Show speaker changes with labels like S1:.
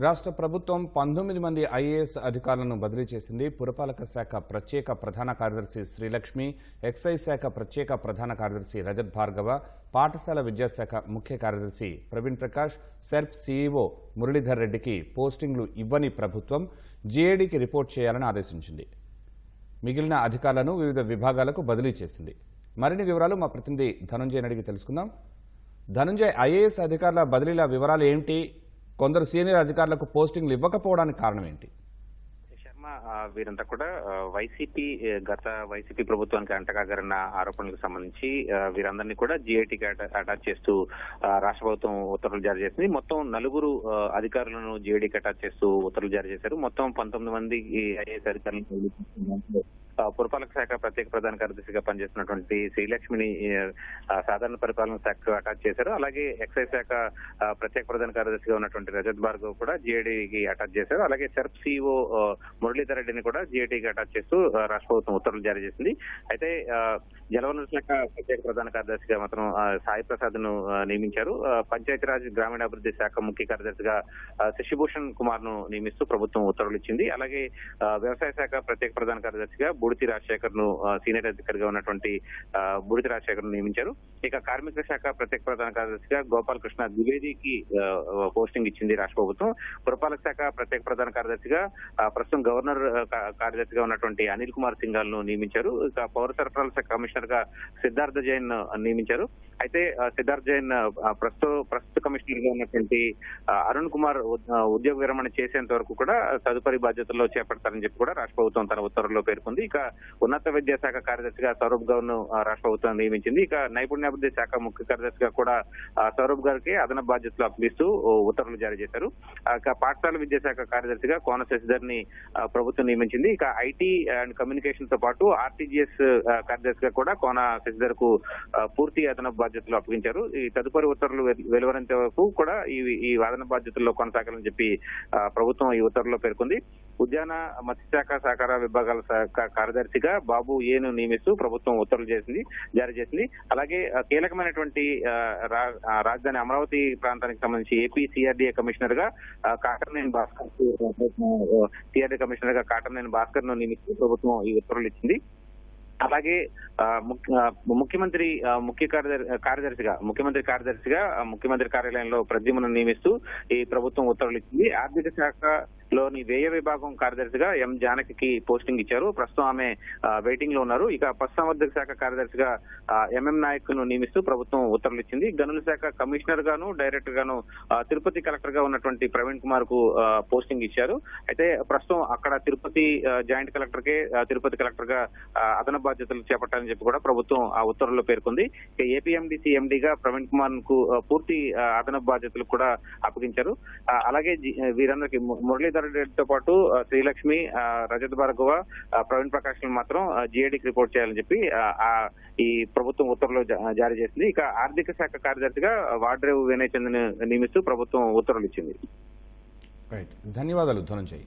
S1: రాష్ట్ర ప్రభుత్వం 19 మంది ఐఏఎస్ అధికారులను బదిలీ చేసింది. పురపాలక శాఖ ప్రత్యేక ప్రధాన కార్యదర్శి శ్రీలక్ష్మి, ఎక్సైజ్ శాఖ ప్రత్యేక ప్రధాన కార్యదర్శి రజత్ భార్గవ, పాఠశాల విద్యాశాఖ ముఖ్య కార్యదర్శి ప్రవీణ్ ప్రకాష్, సెర్ప్ సీఈఓ మురళీధర్ రెడ్డికి పోస్టింగ్లు ఇవ్వని ప్రభుత్వం జీఏడీకి రిపోర్ట్ చేయాలని ఆదేశించింది. మిగిలిన అధికారులను వివిధ విభాగాలకు బదిలీ చేసింది. మరిన్ని వివరాలు మా ప్రతినిధి ధనంజయ్ అడిగి తెలుసుకుందాం. ధనంజయ్, ఐఏఎస్ అధికారుల బదిలీల వివరాలు ఏంటి? కొందరు సీనియర్ అధికారులకు పోస్టింగ్లు ఇవ్వకపోవడానికి కారణం ఏంటి?
S2: వీరంతా కూడా గత వైసీపీ ప్రభుత్వానికి అంటగాగరన్న ఆరోపణలకు సంబంధించి వీరందరినీ కూడా జీఐటీకి అటాచ్ చేస్తూ రాష్ట్ర ప్రభుత్వం ఉత్తర్వులు జారీ చేసింది. మొత్తం 4 అధికారులను జీఐటీకి అటాచ్ చేస్తూ ఉత్తర్వులు జారీ చేశారు. మొత్తం 19 మంది ఐఏఎస్ అధికారులను పురపాలక శాఖ ప్రత్యేక ప్రధాన కార్యదర్శిగా పనిచేస్తున్నటువంటి శ్రీలక్ష్మిని సాధారణ పరిపాలన శాఖకు అటాచ్ చేశారు. అలాగే ఎక్సైజ్ శాఖ ప్రత్యేక ప్రధాన కార్యదర్శిగా ఉన్నటువంటి రజత్ భార్గవ్ కూడా జీఐడీకి అటాచ్ చేశారు. అలాగే సెర్ప్ సీఈఓ మురళీధర్ రెడ్డిని కూడా జీఐటీకి అటాచ్ చేస్తూ రాష్ట్ర ప్రభుత్వం ఉత్తర్వులు జారీ చేసింది. అయితే జలవనరుల శాఖ ప్రత్యేక ప్రధాన కార్యదర్శిగా మాత్రం సాయి ప్రసాద్ ను నియమించారు. పంచాయతీరాజ్ గ్రామీణాభివృద్ధి శాఖ ముఖ్య కార్యదర్శిగా శశిభూషణ్ కుమార్ ను నియమిస్తూ ప్రభుత్వం ఉత్తర్వులు ఇచ్చింది. అలాగే వ్యవసాయ శాఖ ప్రత్యేక ప్రధాన కార్యదర్శిగా బూడితి రాజశేఖర్ ను సీనియర్ అధికారిగా ఉన్నటువంటి బూడితి రాజశేఖర్ ను నియమించారు. ఇక కార్మిక శాఖ ప్రత్యేక ప్రధాన కార్యదర్శిగా గోపాలకృష్ణ ద్వివేదికి పోస్టింగ్ ఇచ్చింది రాష్ట్ర ప్రభుత్వం. పురపాలక శాఖ ప్రత్యేక ప్రధాన కార్యదర్శిగా ప్రస్తుతం గవర్నర్ కార్యదర్శిగా ఉన్నటువంటి అనిల్ కుమార్ సింఘాల్ ను నియమించారు. ఇక పౌర సరఫరాల శాఖ కమిషనర్ గా సిద్ధార్థ జైన్ నియమించారు. అయితే సిద్ధార్థ జైన్ ప్రస్తుత కమిషనర్ గా ఉన్నటువంటి అరుణ్ కుమార్ ఉద్యోగ విరమణ చేసేంత వరకు కూడా తదుపరి బాధ్యతల్లో చేపడతారని చెప్పి కూడా రాష్ట్ర ప్రభుత్వం తన ఉత్తర్వుల్లో పేర్కొంది. ఇక ఉన్నత విద్యాశాఖ కార్యదర్శిగా సౌరభ్ గౌర్ ను రాష్ట్ర ప్రభుత్వం నియమించింది. ఇక నైపుణ్యాభివృద్ధి శాఖ ముఖ్య కార్యదర్శిగా కూడా సౌరభ్ గారికి అదనపు బాధ్యతలు అప్పగిస్తూ ఉత్తర్వులు జారీ చేశారు. ఇక పాఠశాల విద్యాశాఖ కార్యదర్శిగా కోన శశిధర్ ని ప్రభుత్వం నియమించింది. ఇక ఐటీ అండ్ కమ్యూనికేషన్ తో పాటు ఆర్టీజీఎస్ కార్యదర్శిగా కూడా కోన శశిధర్ కు పూర్తి అదనపు బాధ్యతలు అప్పగించారు. ఈ తదుపరి ఉత్తర్వులు వెలువరేంత వరకు కూడా ఈ అదనపు బాధ్యతల్లో కొనసాగాలని చెప్పి ప్రభుత్వం ఈ ఉత్తర్వుల్లో పేర్కొంది. ఉద్యాన మత్స్యశాఖ సహకార విభాగాల కార్యదర్శిగా బాబు ఏను నియమిస్తూ ప్రభుత్వం ఉత్తర్వులు జారీ చేసింది. అలాగే కీలకమైనటువంటి రాజధాని అమరావతి ప్రాంతానికి సంబంధించి ఏపీ సిఆర్డీఏ కమిషనర్ గా కాటర్నేని భాస్కర్ ను నియమిస్తూ ప్రభుత్వం ఈ ఉత్తర్వులు ఇచ్చింది. అలాగే ముఖ్యమంత్రి కార్యదర్శిగా ముఖ్యమంత్రి కార్యాలయంలో ప్రద్యుమ్ను నియమిస్తూ ఈ ప్రభుత్వం ఉత్తర్వులు ఇచ్చింది. ఆర్థిక శాఖలోని వ్యయ విభాగం కార్యదర్శిగా ఎం జానకి పోస్టింగ్ ఇచ్చారు. ప్రస్తుతం ఆమె వెయిటింగ్ లో ఉన్నారు. ఇక పశుసంవర్ధక శాఖ కార్యదర్శిగా ఎంఎం నాయక్ ను నియమిస్తూ ప్రభుత్వం ఉత్తర్వులు ఇచ్చింది. గనుల శాఖ కమిషనర్ గాను డైరెక్టర్ గాను తిరుపతి కలెక్టర్ గా ఉన్నటువంటి ప్రవీణ్ కుమార్ కు పోస్టింగ్ ఇచ్చారు. అయితే ప్రస్తుతం అక్కడ తిరుపతి జాయింట్ కలెక్టర్ కే తిరుపతి కలెక్టర్ గా అదనపు బాధ్యతలు చేపట్టాలని చెప్పి కూడా ప్రభుత్వం ఆ ఉత్తర్వుల్లో పేర్కొంది. ఇక ఏపీఎండీసీ ఎండీగా ప్రవీణ్ కుమార్ కు పూర్తి అదనపు బాధ్యతలు కూడా అప్పగించారు. అలాగే వీరందరికీ మురళీధర్ రెడ్డితో పాటు శ్రీలక్ష్మి, రజత్ భార్గవ, ప్రవీణ్ ప్రకాష్ మాత్రం జీఏడీకి రిపోర్ట్ చేయాలని చెప్పి ఈ ప్రభుత్వం ఉత్తర్వులు జారీ చేసింది. ఇక ఆర్థిక శాఖ కార్యదర్శిగా వాడ్రేవు వినయ్ చంద్ నియమిస్తూ ప్రభుత్వం ఉత్తర్వులు ఇచ్చింది.
S1: ధన్యవాదాలు ధనంజయ్.